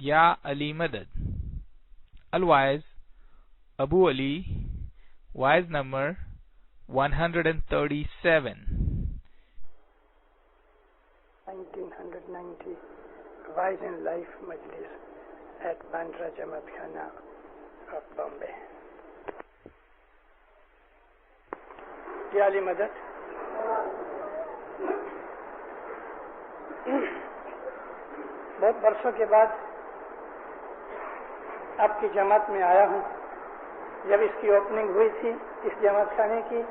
یا علی مدد. الوائز ابو علی, wise number 137. 1990 Rise in Life Majlis at Bandra Jamaat Khana of Bombay. یا علی مدد. بہت برسوں کے بعد آپ کی جماعت میں آیا ہوں. جب اس کی اوپننگ ہوئی تھی اس جماعت خانے کی,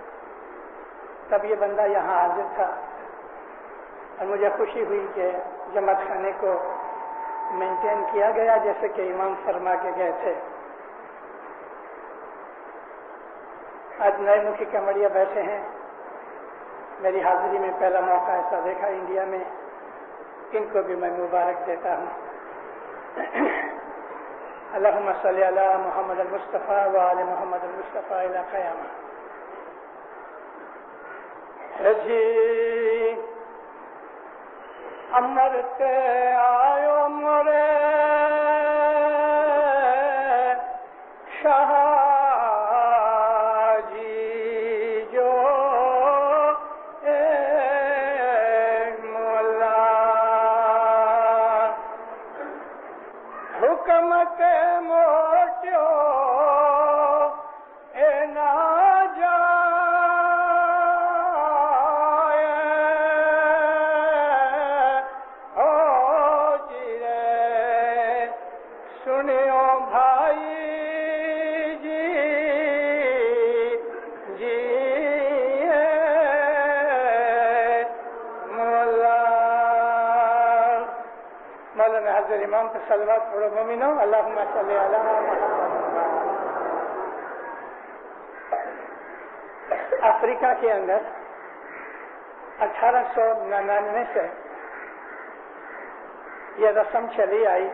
تب یہ بندہ یہاں حاضر تھا اور مجھے خوشی ہوئی کہ جماعت خانے کو مینٹین کیا گیا جیسے کہ امام فرما کے گئے تھے. آج نئے مکھی کمڑیا بیٹھے ہیں. میری حاضری میں پہلا موقع ایسا دیکھا انڈیا میں. ان کو بھی میں مبارک دیتا ہوں. اللہم صلی علی محمد المصطفیٰ و آل محمد المصطفیٰ الی قیامہ. جی امرتے آیو مرے شاہ امام پر صلوات پڑھو مومنو. اللہم صلی علی محمد. افریقہ کے اندر 1899 سے یہ رسم چلی آئی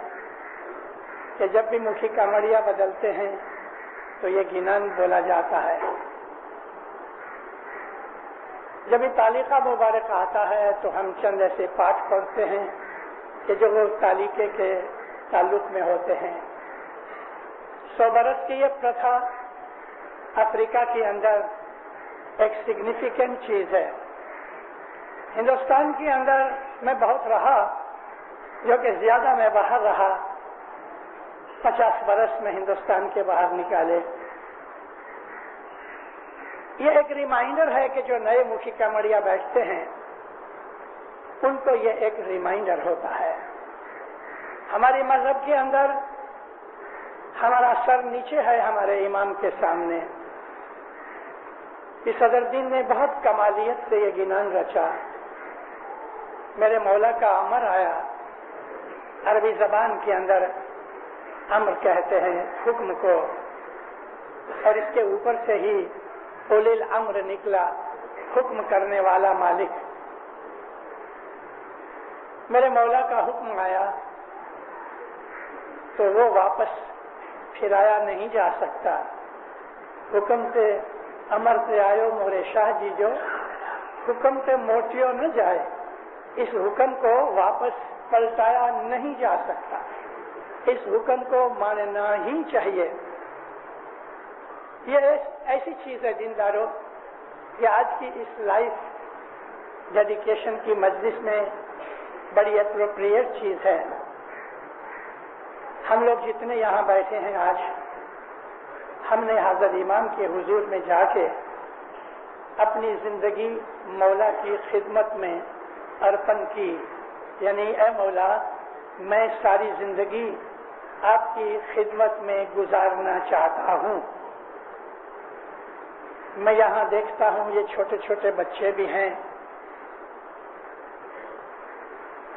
کہ جب بھی مکھی کامڑیا بدلتے ہیں تو یہ گنان بولا جاتا ہے. جب یہ تعلیقہ مبارک آتا ہے تو ہم چند ایسے پاٹ پڑھتے ہیں کہ جو وہ تعلیقے کے تعلق میں ہوتے ہیں. 100 برس کی یہ پرتھا افریقہ کے اندر ایک سگنیفیکنٹ چیز ہے. ہندوستان کے اندر میں بہت رہا, جو کہ زیادہ میں باہر رہا. 50 برس میں ہندوستان کے باہر نکالے. یہ ایک ریمائنڈر ہے کہ جو نئے مکھی کامڑیا بیٹھتے ہیں ان کو یہ ایک ریمائنڈر ہوتا ہے. ہمارے مذہب کے اندر ہمارا سر نیچے ہے ہمارے امام کے سامنے. اس صدر دین نے بہت کمالیت سے یہ گنان رچا. میرے مولا کا امر آیا. عربی زبان کے اندر امر کہتے ہیں حکم کو, اور اس کے اوپر سے ہی اولی الامر نکلا, حکم کرنے والا مالک. میرے مولا کا حکم آیا تو وہ واپس پھرایا نہیں جا سکتا. حکم سے امر سے آیو مورے شاہ جی, جو حکم سے موٹیو نہ جائے, اس حکم کو واپس پلٹایا نہیں جا سکتا. اس حکم کو ماننا ہی چاہیے. یہ ایسی چیز ہے دینداروں کہ آج کی اس لائف ڈیڈیکیشن کی مجلس میں بڑی اپروپریٹ چیز ہے. ہم لوگ جتنے یہاں بیٹھے ہیں آج, ہم نے حضرت امام کے حضور میں جا کے اپنی زندگی مولا کی خدمت میں ارپن کی. یعنی اے مولا, میں ساری زندگی آپ کی خدمت میں گزارنا چاہتا ہوں. میں یہاں دیکھتا ہوں یہ چھوٹے چھوٹے بچے بھی ہیں.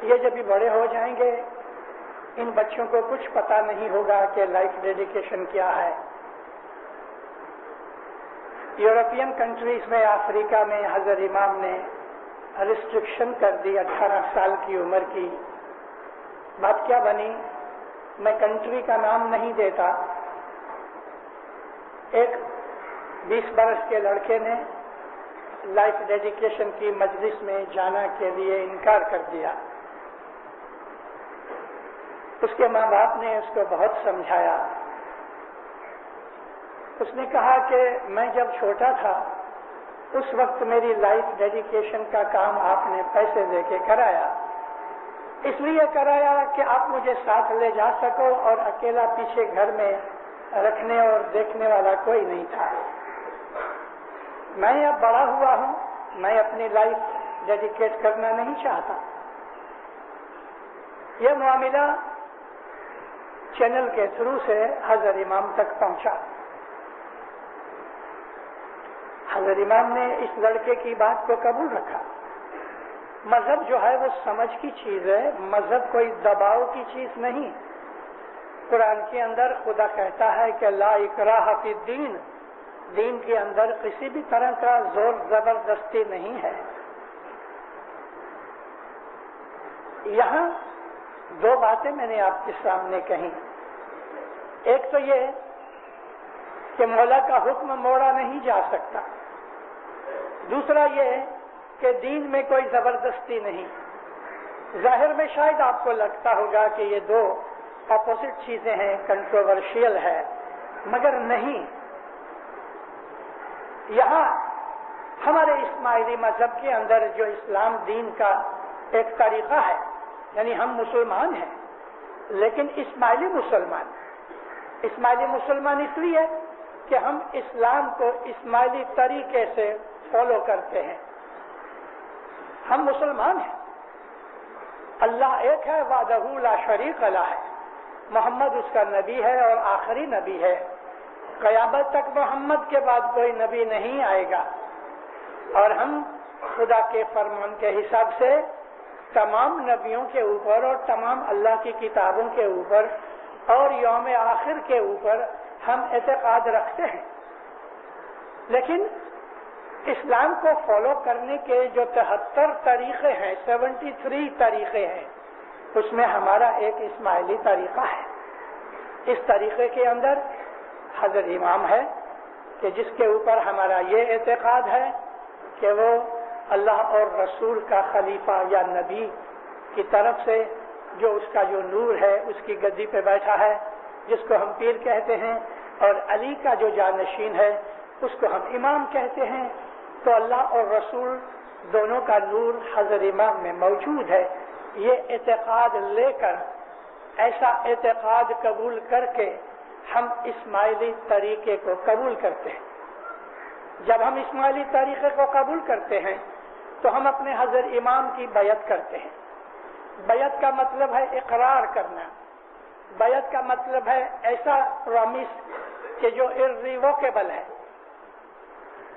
یہ جب بھی بڑے ہو جائیں گے ان بچوں کو کچھ پتا نہیں ہوگا کہ لائف ڈیڈیکیشن کیا ہے. یورپین کنٹریز میں, افریقہ میں حضرت امام نے ریسٹرکشن کر دی 18 سال کی عمر کی. بات کیا بنی, میں کنٹری کا نام نہیں دیتا. ایک 20 برس کے لڑکے نے لائف ڈیڈیکیشن کی مجلس میں جانا کے لیے انکار کر دیا. اس کے ماں باپ نے اس کو بہت سمجھایا. اس نے کہا کہ میں جب چھوٹا تھا اس وقت میری لائف ڈیڈیکیشن کا کام آپ نے پیسے دے کے کرایا، اس لیے کرایا کہ آپ مجھے ساتھ لے جا سکو، اور اکیلا پیچھے گھر میں رکھنے اور دیکھنے والا کوئی نہیں تھا. میں اب بڑا ہوا ہوں، میں اپنی لائف ڈیڈیکیٹ کرنا نہیں چاہتا. یہ معاملہ چینل کے تھرو سے حضرت امام تک پہنچا. حضرت امام نے اس لڑکے کی بات کو قبول رکھا. مذہب جو ہے وہ سمجھ کی چیز ہے، مذہب کوئی دباؤ کی چیز نہیں. قرآن کے اندر خدا کہتا ہے کہ لا اکراہ فی الدین، دین کے اندر کسی بھی طرح کا زور زبردستی نہیں ہے. یہاں دو باتیں میں نے آپ کے سامنے کہیں. ایک تو یہ کہ مولا کا حکم موڑا نہیں جا سکتا، دوسرا یہ کہ دین میں کوئی زبردستی نہیں. ظاہر میں شاید آپ کو لگتا ہوگا کہ یہ دو اپوزٹ چیزیں ہیں، کنٹروورشیل ہے، مگر نہیں. یہاں ہمارے اسماعیلی مذہب کے اندر جو اسلام دین کا ایک طریقہ ہے، یعنی ہم مسلمان ہیں لیکن اسماعیلی مسلمان اس لیے کہ ہم اسلام کو اسماعیلی طریقے سے فالو کرتے ہیں. ہم مسلمان ہیں، اللہ ایک ہے، وحدہ لا شریک لہ ہے، محمد اس کا نبی ہے اور آخری نبی ہے. قیامت تک محمد کے بعد کوئی نبی نہیں آئے گا، اور ہم خدا کے فرمان کے حساب سے تمام نبیوں کے اوپر اور تمام اللہ کی کتابوں کے اوپر اور یوم آخر کے اوپر ہم اعتقاد رکھتے ہیں. لیکن اسلام کو فالو کرنے کے جو 73 طریقے ہیں، 73 طریقے ہیں، اس میں ہمارا ایک اسماعیلی طریقہ ہے. اس طریقے کے اندر حضرت امام ہے کہ جس کے اوپر ہمارا یہ اعتقاد ہے کہ وہ اللہ اور رسول کا خلیفہ یا نبی کی طرف سے جو اس کا جو نور ہے اس کی گدی پہ بیٹھا ہے، جس کو ہم پیر کہتے ہیں، اور علی کا جو جانشین ہے اس کو ہم امام کہتے ہیں. تو اللہ اور رسول دونوں کا نور حضرت امام میں موجود ہے. یہ اعتقاد لے کر، ایسا اعتقاد قبول کر کے ہم اسماعیلی طریقے کو قبول کرتے ہیں. جب ہم اسماعیلی طریقے کو قبول کرتے ہیں تو ہم اپنے حضرت امام کی بیعت کرتے ہیں. بیعت کا مطلب ہے اقرار کرنا. بیعت کا مطلب ہے ایسا پرومس کہ جو irrevocable ہے.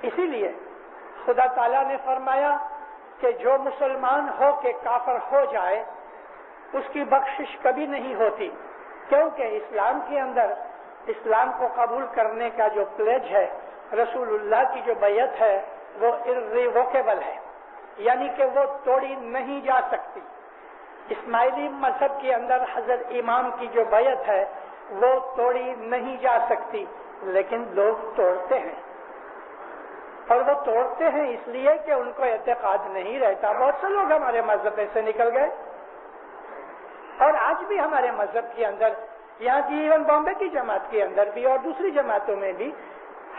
اسی لیے خدا تعالیٰ نے فرمایا کہ جو مسلمان ہو کے کافر ہو جائے اس کی بخشش کبھی نہیں ہوتی، کیونکہ اسلام کے اندر اسلام کو قبول کرنے کا جو پلیج ہے، رسول اللہ کی جو بیعت ہے، وہ irrevocable ہے، یعنی کہ وہ توڑی نہیں جا سکتی. اسماعیلی مذہب کے اندر حضرت امام کی جو بیعت ہے وہ توڑی نہیں جا سکتی، لیکن لوگ توڑتے ہیں. اور وہ توڑتے ہیں اس لیے کہ ان کو اعتقاد نہیں رہتا. بہت سے لوگ ہمارے مذہب سے نکل گئے، اور آج بھی ہمارے مذہب کے اندر، یہاں کی ایون بامبے کی جماعت کے اندر بھی اور دوسری جماعتوں میں بھی،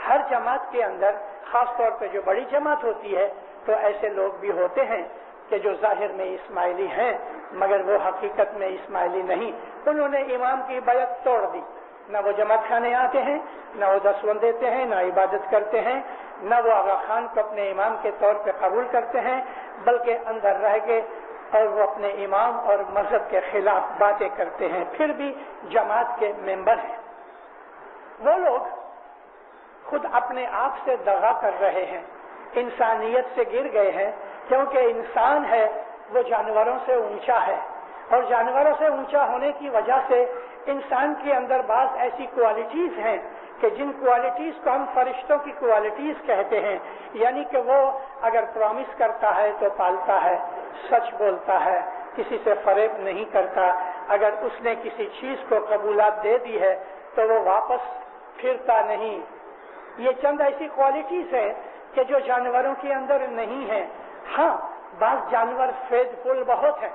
ہر جماعت کے اندر خاص طور پہ جو بڑی جماعت ہوتی ہے تو ایسے لوگ بھی ہوتے ہیں کہ جو ظاہر میں اسماعیلی ہیں مگر وہ حقیقت میں اسماعیلی نہیں. انہوں نے امام کی بیعت توڑ دی. نہ وہ جماعت خانے آتے ہیں، نہ وہ دسوند دیتے ہیں، نہ عبادت کرتے ہیں، نہ وہ آغا خان کو اپنے امام کے طور پہ قبول کرتے ہیں، بلکہ اندر رہ کے اور وہ اپنے امام اور مذہب کے خلاف باتیں کرتے ہیں، پھر بھی جماعت کے ممبر ہیں. وہ لوگ خود اپنے آپ سے دغا کر رہے ہیں، انسانیت سے گر گئے ہیں، کیونکہ انسان ہے وہ جانوروں سے اونچا ہے، اور جانوروں سے اونچا ہونے کی وجہ سے انسان کے اندر بعض ایسی کوالٹیز ہیں کہ جن کوالٹیز کو ہم فرشتوں کی کوالٹیز کہتے ہیں. یعنی کہ وہ اگر پرومس کرتا ہے تو پالتا ہے، سچ بولتا ہے، کسی سے فریب نہیں کرتا. اگر اس نے کسی چیز کو قبولات دے دی ہے تو وہ واپس پھرتا نہیں. یہ چند ایسی کوالٹیز ہیں کہ جو جانوروں کے اندر نہیں ہیں. ہاں، بعض جانور فیتھ فل بہت ہیں،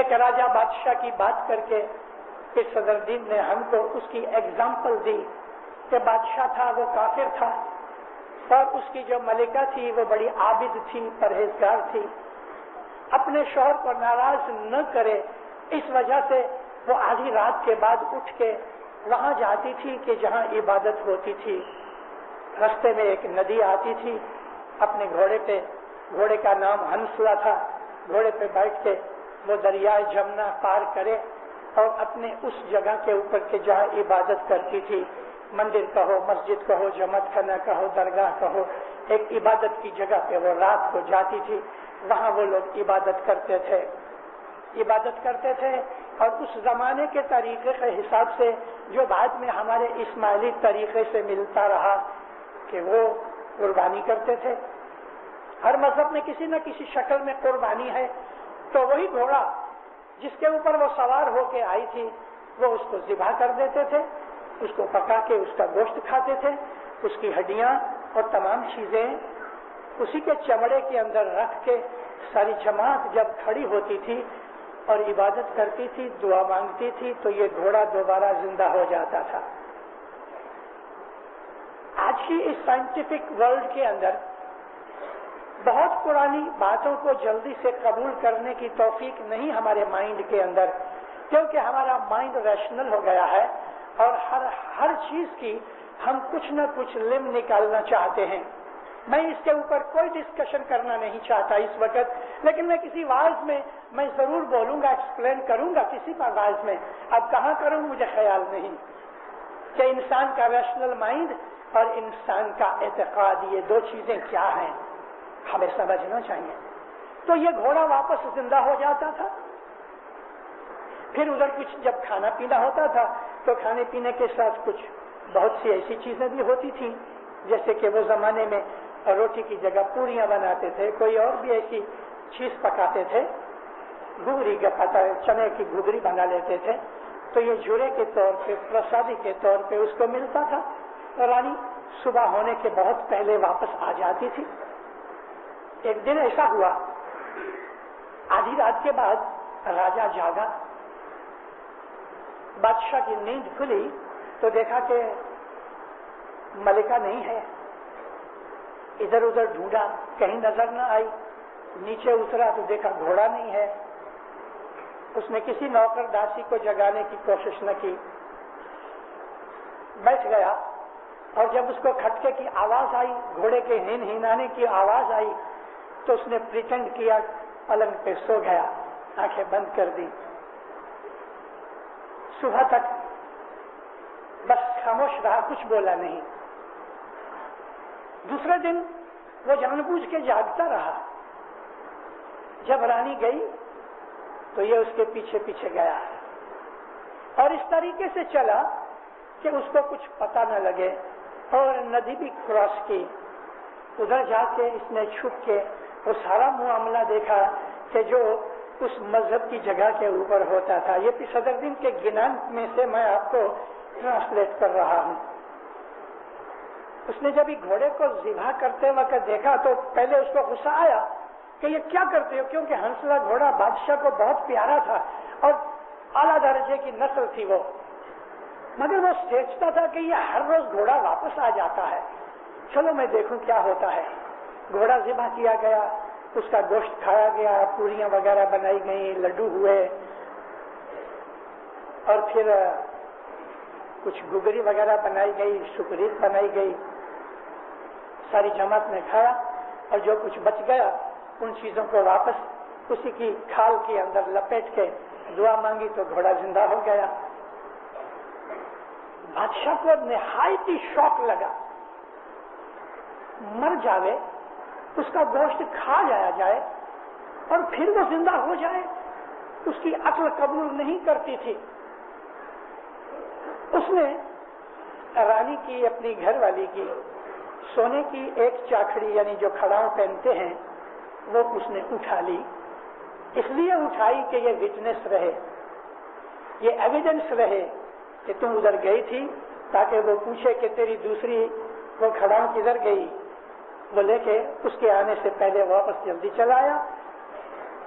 ایک راجہ بادشاہ کی بات کر کے پھر صدر دین نے ہم کو اس کی ایگزامپل دی کہ بادشاہ تھا وہ کافر تھا اور اس کی جو ملکہ تھی وہ بڑی عابد تھی، پرہیزگار تھی، اپنے شوہر کو ناراض نہ کرے اس وجہ سے وہ آدھی رات کے بعد اٹھ کے وہاں جاتی تھی کہ جہاں عبادت ہوتی تھی۔ رستے میں ایک ندی آتی تھی، اپنے گھوڑے پہ، گھوڑے کا نام ہنسلا تھا، گھوڑے پہ بیٹھ کے وہ دریائے جمنا پار کرے اور اپنے اس جگہ کے اوپر کے جہاں عبادت کرتی تھی، مندر کہو، مسجد کہو، جماعت خانہ کہو، درگاہ کہو، ایک عبادت کی جگہ پہ وہ رات کو جاتی تھی، وہاں وہ لوگ عبادت کرتے تھے اور اس زمانے کے طریقے کے حساب سے جو بعد میں ہمارے اسماعیلی طریقے سے ملتا رہا کہ وہ قربانی کرتے تھے۔ ہر مذہب میں کسی نہ کسی شکل میں قربانی ہے، تو وہی گھوڑا جس کے اوپر وہ سوار ہو کے آئی تھی وہ اس کو ذبح کر دیتے تھے، اس کو پکا کے اس کا گوشت کھاتے تھے، اس کی ہڈیاں اور تمام چیزیں اسی کے چمڑے کے اندر رکھ کے ساری جماعت جب کھڑی ہوتی تھی اور عبادت کرتی تھی، دعا مانگتی تھی، تو یہ گھوڑا دوبارہ زندہ ہو جاتا تھا۔ آج کی اس سائنٹیفک ورلڈ کے اندر بہت پرانی باتوں کو جلدی سے قبول کرنے کی توفیق نہیں ہمارے مائنڈ کے اندر، کیونکہ ہمارا مائنڈ ریشنل ہو گیا ہے اور ہر چیز کی ہم کچھ نہ کچھ لم نکالنا چاہتے ہیں۔ میں اس کے اوپر کوئی ڈسکشن کرنا نہیں چاہتا اس وقت، لیکن میں کسی واعظ میں میں ضرور بولوں گا، ایکسپلین کروں گا کسی پر واعظ میں، اب کہاں کروں مجھے خیال نہیں، کہ انسان کا ریشنل مائنڈ اور انسان کا اعتقاد یہ دو چیزیں کیا ہیں ہمیں سمجھنا چاہیے۔ تو یہ گھوڑا واپس زندہ ہو جاتا تھا، پھر ادھر کچھ جب کھانا پینا ہوتا تھا تو کھانے پینے کے ساتھ کچھ بہت سی ایسی چیزیں بھی ہوتی تھیں، جیسے کہ وہ زمانے میں روٹی کی جگہ پوریاں بناتے تھے، کوئی اور بھی ایسی چیز پکاتے تھے، گھگری کا پتا چنے کی گھگری بنا لیتے تھے، تو یہ جوڑے کے طور پہ، پرسادی کے طور پہ اس کو ملتا تھا۔ رانی صبح ہونے کے بہت پہلے واپس آ جاتی تھی۔ ایک دن ایسا ہوا، آدھی رات کے بعد راجا جاگا، بادشاہ کی نیند کھلی تو دیکھا کہ ملکہ نہیں ہے، ادھر ادھر ڈھونڈا، کہیں نظر نہ آئی، نیچے اترا تو دیکھا گھوڑا نہیں ہے۔ اس نے کسی نوکر داسی کو جگانے کی کوشش نہ کی، بیٹھ گیا، اور جب اس کو کھٹکے کی آواز آئی، گھوڑے کے ہنہنانے کی آواز آئی، تو اس نے پریٹینڈ کیا، پلنگ پہ سو گیا، آنکھیں بند کر دی۔ صبح تک بس خاموش رہا، کچھ بولا نہیں۔ دوسرے دن وہ جان بوجھ کے جاگتا رہا، جب رانی گئی تو یہ اس کے پیچھے پیچھے گیا، اور اس طریقے سے چلا کہ اس کو کچھ پتہ نہ لگے، اور ندی بھی کراس کی۔ ادھر جا کے اس نے چھپ کے وہ سارا معاملہ دیکھا کہ جو اس مذہب کی جگہ کے اوپر ہوتا تھا۔ یہ صدر دین کے گنان میں سے میں آپ کو ٹرانسلیٹ کر رہا ہوں۔ اس نے جب گھوڑے کو ذبح کرتے وقت دیکھا تو پہلے اس کو غصہ آیا کہ یہ کیا کرتے ہو، کیونکہ ہنسلا گھوڑا بادشاہ کو بہت پیارا تھا اور اعلیٰ درجے کی نسل تھی وہ، مگر وہ سوچتا تھا کہ یہ ہر روز گھوڑا واپس آ جاتا ہے، چلو میں دیکھوں کیا ہوتا ہے۔ گھوڑا ذبح کیا گیا، اس کا گوشت کھایا گیا، پوریاں وغیرہ بنائی گئی، لڈو ہوئے، اور پھر کچھ گگری وغیرہ بنائی گئی، شکریت بنائی گئی، ساری جماعت نے کھایا، اور جو کچھ بچ گیا ان چیزوں کو واپس اسی کی کھال کے اندر لپیٹ کے دعا مانگی تو گھوڑا زندہ ہو گیا۔ بادشاہ کو نہایت ہی شوق لگا، مر جاوے، اس کا گوشت کھا جایا جائے اور پھر وہ زندہ ہو جائے، اس کی عقل قبول نہیں کرتی تھی۔ اس نے رانی کی، اپنی گھر والی کی، سونے کی ایک چاکھڑی یعنی جو کھڑاؤں پہنتے ہیں وہ اس نے اٹھا لی، اس لیے اٹھائی کہ یہ وٹنس رہے، یہ ایویڈنس رہے کہ تم ادھر گئی تھی، تاکہ وہ پوچھے کہ تیری دوسری وہ کھڑاؤں کدھر گئی، وہ لے کے اس کے آنے سے پہلے واپس جلدی چلا آیا۔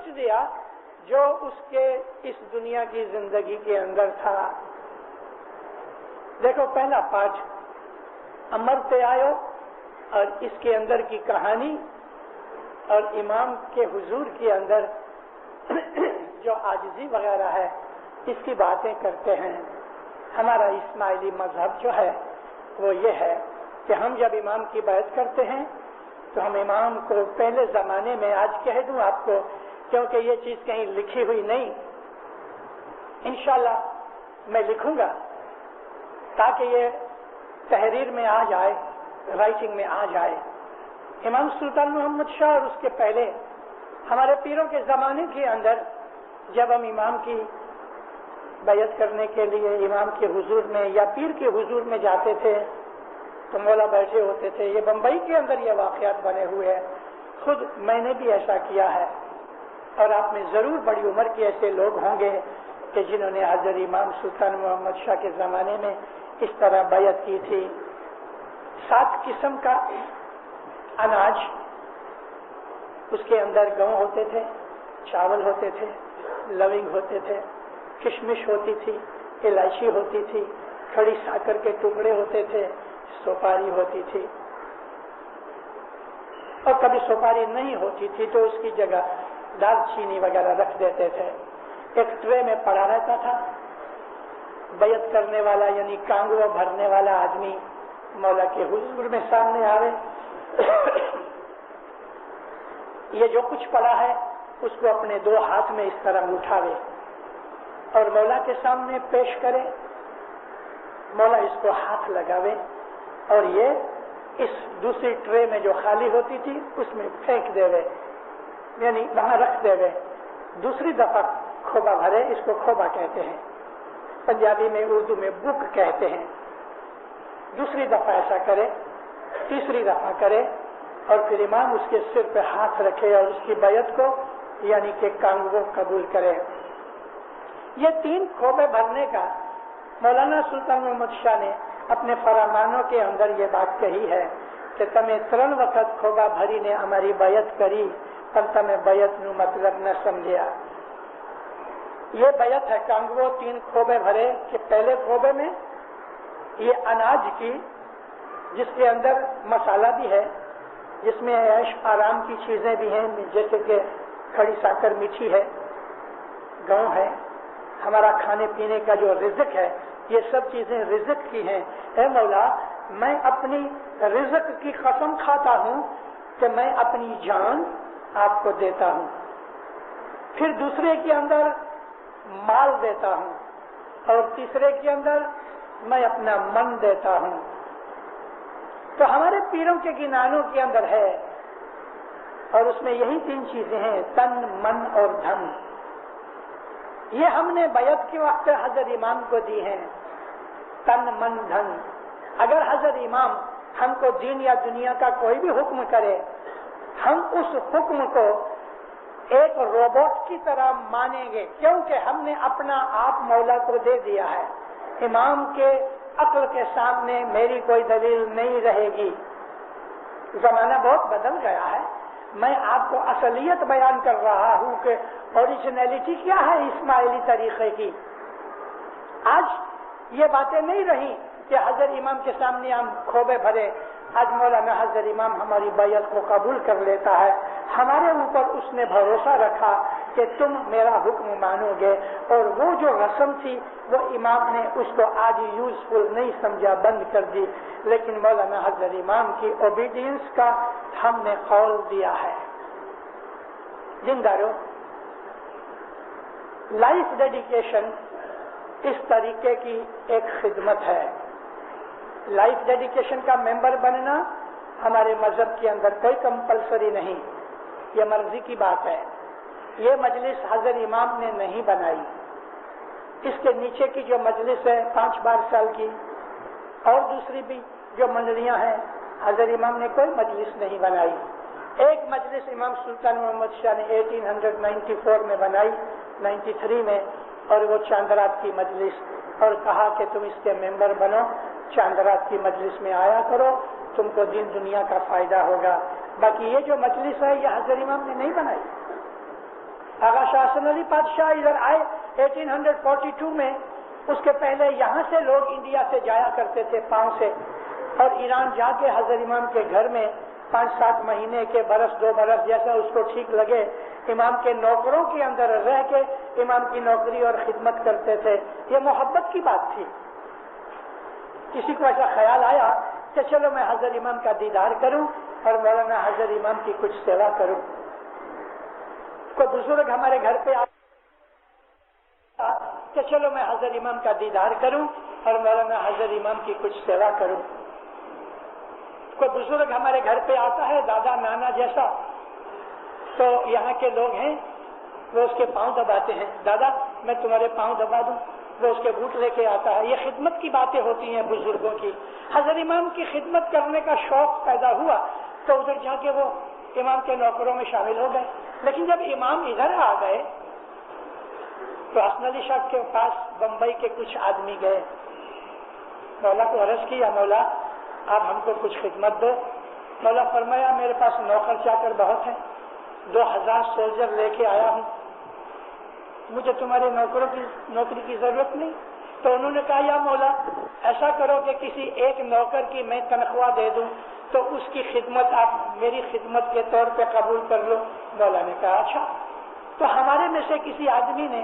کچھ دیا جو اس کے اس دنیا کی زندگی کے اندر تھا. دیکھو پہلا پاٹ امر پہ آئو اور اس کے اندر کی کہانی اور امام کے حضور کے اندر جو عاجزی وغیرہ ہے اس کی باتیں کرتے ہیں. ہمارا اسماعیلی مذہب جو ہے وہ یہ ہے کہ ہم جب امام کی بیعت کرتے ہیں تو ہم امام کو پہلے زمانے میں، آج کہہ دوں آپ کو کیونکہ یہ چیز کہیں لکھی ہوئی نہیں، انشاءاللہ میں لکھوں گا تاکہ یہ تحریر میں آ جائے، رائٹنگ میں آ جائے. امام سلطان محمد شاہ اور اس کے پہلے ہمارے پیروں کے زمانے کے اندر جب ہم امام کی بیعت کرنے کے لیے امام کے حضور میں یا پیر کے حضور میں جاتے تھے تو مولا بیٹھے ہوتے تھے. یہ بمبئی کے اندر یہ واقعات بنے ہوئے ہیں، خود میں نے بھی ایسا کیا ہے اور آپ میں ضرور بڑی عمر کے ایسے لوگ ہوں گے کہ جنہوں نے حضرت امام سلطان محمد شاہ کے زمانے میں اس طرح بیعت کی تھی. 7 قسم کا اناج، اس کے اندر گوں ہوتے تھے، چاول ہوتے تھے، لونگ ہوتے تھے، کشمش ہوتی تھی، الائچی ہوتی تھی، کھڑی ساکر کے ٹکڑے ہوتے تھے، سوپاری ہوتی تھی. اور کبھی سوپاری نہیں ہوتی تھی تو اس کی جگہ دال چینی وغیرہ رکھ دیتے تھے. ایک ٹرے میں پڑا رہتا تھا. بیعت کرنے والا یعنی کانگو بھرنے والا آدمی مولا کے حضور میں سامنے آوے، یہ جو کچھ پڑا ہے اس کو اپنے 2 ہاتھ میں اس طرح اٹھاوے اور مولا کے سامنے پیش کرے. مولا اس کو ہاتھ لگاوے اور یہ اس دوسری ٹرے میں جو خالی ہوتی تھی اس میں پھینک دے، یعنی وہاں رکھ دے. دوسری دفعہ کھوبا بھرے، اس کو کھوبا کہتے ہیں، پنجابی میں اردو میں بک کہتے ہیں. دوسری دفعہ ایسا کرے، تیسری دفعہ کرے اور پھر امام اس کے سر پہ ہاتھ رکھے اور اس کی بیعت کو یعنی کہ کانگو قبول کرے. یہ 3 کھوبے بھرنے کا مولانا سلطان محمد شاہ نے اپنے فرمانوں کے اندر یہ بات کہی ہے کہ تمہیں 3 وقت کھوبا بھری نے ہماری بیعت کری پر تمہیں بیعت نو مطلب نہ سمجھیا. یہ بیعت ہے کانگو 3 کھوبے بھرے کہ پہلے کھوبے میں یہ اناج کی جس کے اندر مسالہ بھی ہے، جس میں عیش آرام کی چیزیں بھی ہیں، جیسے کہ کھڑی ساکر میٹھی ہے، گوں ہے، ہمارا کھانے پینے کا جو رزق ہے یہ سب چیزیں رزق کی ہیں. اے مولا میں اپنی رزق کی قسم کھاتا ہوں کہ میں اپنی جان آپ کو دیتا ہوں، پھر دوسرے کے اندر مال دیتا ہوں اور تیسرے کے اندر میں اپنا من دیتا ہوں. تو ہمارے پیروں کے گنانوں کے اندر ہے اور اس میں یہی 3 چیزیں ہیں، تن، من اور دھن. یہ ہم نے بیعت کے وقت حضرت امام کو دی ہیں، تن، من، دھن. اگر حضرت امام ہم کو دین یا دنیا کا کوئی بھی حکم کرے ہم اس حکم کو ایک روبوٹ کی طرح مانیں گے کیونکہ ہم نے اپنا آپ مولا کو دے دیا ہے. امام کے عقل کے سامنے میری کوئی دلیل نہیں رہے گی. زمانہ بہت بدل گیا ہے. میں آپ کو اصلیت بیان کر رہا ہوں کہ اوریجنلٹی کیا ہے اسماعیلی طریقے کی. آج یہ باتیں نہیں رہی کہ حضرت امام کے سامنے ہم کھوبے بھرے. آج مولانا حضرت امام ہماری بیعت کو قبول کر لیتا ہے. ہمارے اوپر اس نے بھروسہ رکھا کہ تم میرا حکم مانو گے اور وہ جو رسم تھی وہ امام نے اس کو آج یوزفل نہیں سمجھا، بند کر دی. لیکن مولانا حضرت امام کی اوبیڈینس کا ہم نے قول دیا ہے. زندارو، لائف ڈیڈیکیشن اس طریقے کی ایک خدمت ہے. لائف ڈیڈیکیشن کا ممبر بننا ہمارے مذہب کے اندر کوئی کمپلسری نہیں، یہ مرضی کی بات ہے. یہ مجلس حضرت امام نے نہیں بنائی. اس کے نیچے کی جو مجلس ہے 5 سال کی اور دوسری بھی جو منڈلیاں ہیں حضرت امام نے کوئی مجلس نہیں بنائی. ایک مجلس امام سلطان محمد شاہ نے 1894 میں بنائی، 93 میں، اور وہ چاندرات کی مجلس، اور کہا کہ تم اس کے ممبر بنو، چاندرات کی مجلس میں آیا کرو، تم کو دین دنیا کا فائدہ ہوگا. باقی یہ جو مجلس ہے یہ حضرت امام نے نہیں بنائی. آغا شاہ حسن علی بادشاہ ادھر آئے 1842 میں. اس کے پہلے یہاں سے لوگ انڈیا سے جایا کرتے تھے پاؤں سے، اور ایران جا کے حضرت امام کے گھر میں 5-7 مہینے کے برس 2 برس جیسا اس کو ٹھیک لگے امام کے نوکروں کے اندر رہ کے امام کی نوکری اور خدمت کرتے تھے. یہ محبت کی بات تھی. کسی کو ایسا خیال آیا کہ چلو میں حضرت امام کا دیدار کروں اور مولانا حضرت امام کی کچھ سیوا کروں. کوئی بزرگ ہمارے گھر پہ کہ چلو میں حضرت امام کا دیدار کروں اور مولانا حضرت امام کی کچھ سیوا کروں. کوئی بزرگ ہمارے گھر پہ آتا ہے دادا نانا جیسا، تو یہاں کے لوگ ہیں وہ اس کے پاؤں دباتے ہیں، دادا میں تمہارے پاؤں دبا دوں. وہ اس کے بوٹ لے کے آتا ہے. یہ خدمت کی باتیں ہوتی ہیں بزرگوں کی. حضرت امام کی خدمت کرنے کا شوق پیدا ہوا تو ادھر جا کے وہ امام کے نوکروں میں شامل ہو گئے. لیکن جب امام ادھر آ گئے تو حسن علی شاہ کے پاس بمبئی کے کچھ آدمی گئے، مولا کو عرض کیا مولا آپ ہم کو کچھ خدمت دو. مولا فرمایا میرے پاس نوکر چاکر بہت ہیں، 2000 سولجر لے کے آیا ہوں، مجھے تمہارے نوکروں کی نوکری کی ضرورت نہیں. تو انہوں نے کہا یا مولا ایسا کرو کہ کسی ایک نوکر کی میں تنخواہ دے دوں تو اس کی خدمت آپ میری خدمت کے طور پہ قبول کر لو. مولا نے کہا اچھا. تو ہمارے میں سے کسی آدمی نے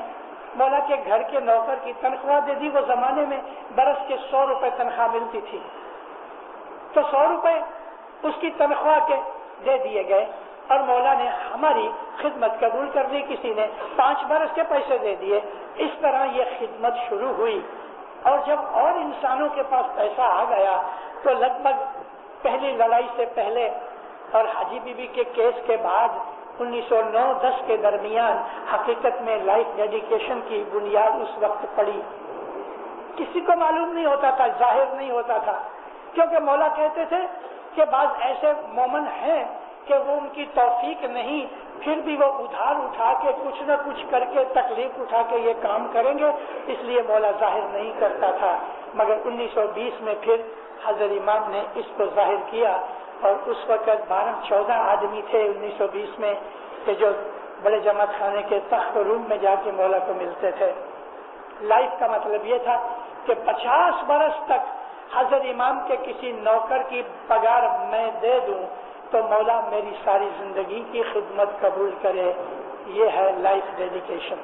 مولا کے گھر کے نوکر کی تنخواہ دے دی. وہ زمانے میں برس کے 100 روپے تنخواہ ملتی تھی، تو 100 روپے اس کی تنخواہ کے دے دیے گئے اور مولا نے ہماری خدمت قبول کر لی. کسی نے 5 برس کے پیسے دے دیے. اس طرح یہ خدمت شروع ہوئی. اور جب اور انسانوں کے پاس پیسہ آ گیا تو لگ بھگ پہلی لڑائی سے پہلے اور حاجی بی بی کے کیس کے بعد 1909-10 کے درمیان حقیقت میں لائف ڈیڈیکیشن کی بنیاد اس وقت پڑی. کسی کو معلوم نہیں ہوتا تھا، ظاہر نہیں ہوتا تھا، کیونکہ مولا کہتے تھے کہ بعض ایسے مومن ہیں کہ وہ ان کی توفیق نہیں، پھر بھی وہ ادھار اٹھا کے کچھ نہ کچھ کر کے تکلیف اٹھا کے یہ کام کریں گے، اس لیے مولا ظاہر نہیں کرتا تھا. مگر 1920 میں پھر حضرت امام نے اس کو ظاہر کیا، اور اس وقت 12-14 آدمی تھے 1920 میں کہ جو بڑے جماعت خانے کے تخت روم میں جا کے مولا کو ملتے تھے. لائف کا مطلب یہ تھا کہ 50 برس تک حضرت امام کے کسی نوکر کی پگار میں دے دوں تو مولا میری ساری زندگی کی خدمت قبول کرے. یہ ہے لائف ڈیڈیکیشن.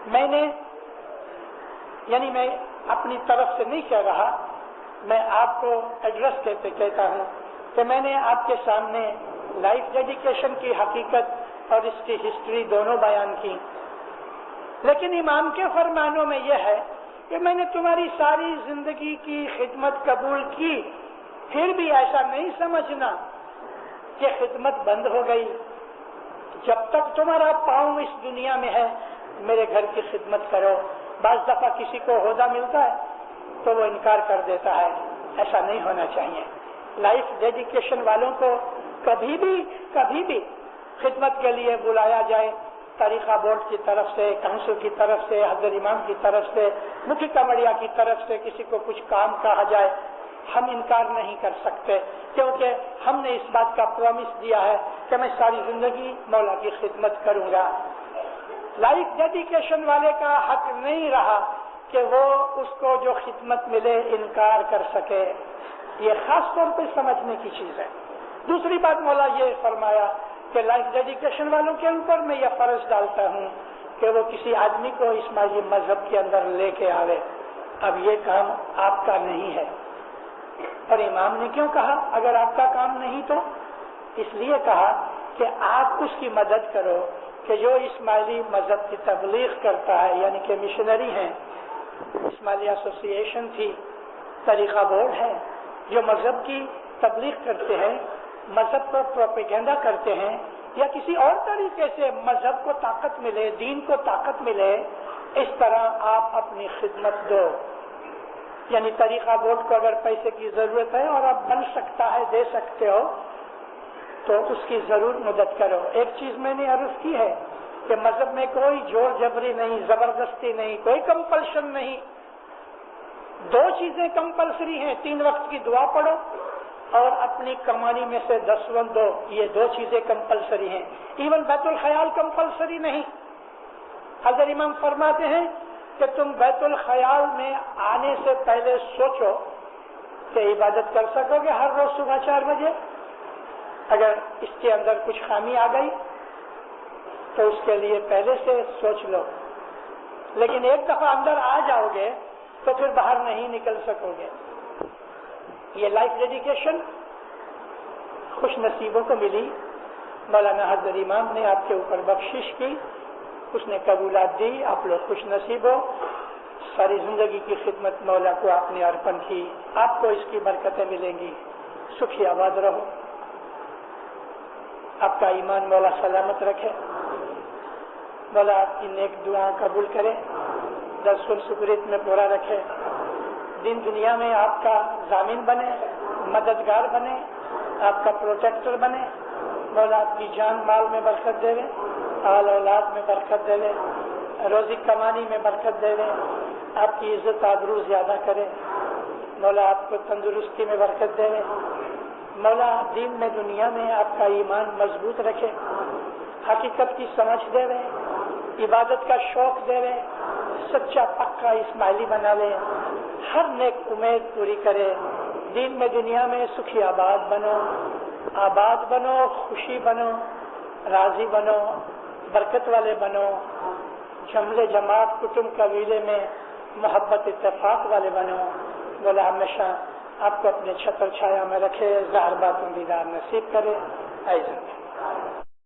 میں نے میں اپنی طرف سے نہیں کہہ رہا، میں آپ کو ایڈریس کہتا ہوں کہ میں نے آپ کے سامنے لائف ڈیڈیکیشن کی حقیقت اور اس کی ہسٹری دونوں بیان کی. لیکن امام کے فرمانوں میں یہ ہے کہ میں نے تمہاری ساری زندگی کی خدمت قبول کی، پھر بھی ایسا نہیں سمجھنا کہ خدمت بند ہو گئی. جب تک تمہارا پاؤں اس دنیا میں ہے میرے گھر کی خدمت کرو. بعض دفعہ کسی کو عہدہ ملتا ہے تو وہ انکار کر دیتا ہے، ایسا نہیں ہونا چاہیے. لائف ڈیڈیکیشن والوں کو کبھی بھی خدمت کے لیے بلایا جائے، طریقہ بورڈ کی طرف سے، کونسل کی طرف سے، حضرت امام کی طرف سے، مکھی کمڑیا کی طرف سے کسی کو کچھ کام کہا جائے، ہم انکار نہیں کر سکتے، کیونکہ ہم نے اس بات کا پرومس دیا ہے کہ میں ساری زندگی مولا کی خدمت کروں گا. لائف ڈیڈیکیشن والے کا حق نہیں رہا کہ وہ اس کو جو خدمت ملے انکار کر سکے. یہ خاص طور پہ سمجھنے کی چیز ہے. دوسری بات مولا یہ فرمایا کہ لائف ڈیڈیکیشن والوں کے اوپر میں یہ فرض ڈالتا ہوں کہ وہ کسی آدمی کو اسماعیلی مذہب کے اندر لے کے آوے. اب یہ کام آپ کا نہیں ہے. اور امام نے کیوں کہا اگر آپ کا کام نہیں تو؟ اس لیے کہا کہ آپ اس کی مدد کرو کہ جو اسماعیلی مذہب کی تبلیغ کرتا ہے، یعنی کہ مشنری ہیں، اسماعیلی ایسوسی ایشن تھی، طریقہ بورڈ ہے، جو مذہب کی تبلیغ کرتے ہیں، مذہب کو پروپیگنڈا کرتے ہیں، یا کسی اور طریقے سے مذہب کو طاقت ملے، دین کو طاقت ملے، اس طرح آپ اپنی خدمت دو. یعنی طریقہ بورڈ کو اگر پیسے کی ضرورت ہے اور آپ بن سکتا ہے، دے سکتے ہو، تو اس کی ضرور مدد کرو. ایک چیز میں نے عرض کی ہے کہ مذہب میں کوئی زور جبری نہیں، زبردستی نہیں، کوئی کمپلشن نہیں. 2 چیزیں کمپلسری ہیں، 3 وقت کی دعا پڑھو اور اپنی کمانی میں سے 10 دو. یہ 2 چیزیں کمپلسری ہیں. ایون بیت الخیال کمپلسری نہیں. حضرت امام فرماتے ہیں کہ تم بیت الخیال میں آنے سے پہلے سوچو کہ عبادت کر سکو گے ہر روز صبح 4 بجے. اگر اس کے اندر کچھ خامی آ گئی تو اس کے لیے پہلے سے سوچ لو. لیکن ایک دفعہ اندر آ جاؤ گے تو پھر باہر نہیں نکل سکو گے. یہ لائف ڈیڈیکیشن خوش نصیبوں کو ملی. مولانا حضرت امام نے آپ کے اوپر بخشش کی, اس نے قبولات دی, آپ لوگ خوش نصیب ہو. ساری زندگی کی خدمت مولا کو آپ نے ارپن کی, آپ کو اس کی برکتیں ملیں گی. سکھی آباد رہو, آپ کا ایمان مولا سلامت رکھے. مولا آپ کی نیک دعا قبول کرے, درس السکریت میں پورا رکھے. دین دنیا میں آپ کا ضامن بنے, مددگار بنے, آپ کا پروٹیکٹر بنے. مولا آپ کی جان مال میں برکت دے, آل اولاد میں برکت دے, روزی کمانی میں برکت دے, آپ کی عزت آبرو زیادہ کرے. مولا آپ کو تندرستی میں برکت دے. مولا دین میں دنیا میں آپ کا ایمان مضبوط رکھے, حقیقت کی سمجھ دے رہے, عبادت کا شوق دے رہے, سچا پکا اسماعیلی بنا لے, ہر نیک امید پوری کرے. دین میں دنیا میں سکھی آباد بنو, خوشی بنو, راضی بنو, برکت والے بنو. جملے جماعت کٹمب قبیلے میں محبت اتفاق والے بنو. مولا ہمیشہ آپ کو اپنے چھتر چھایا میں رکھے, ظاہر باطن دیدار نصیب کرے. ایسا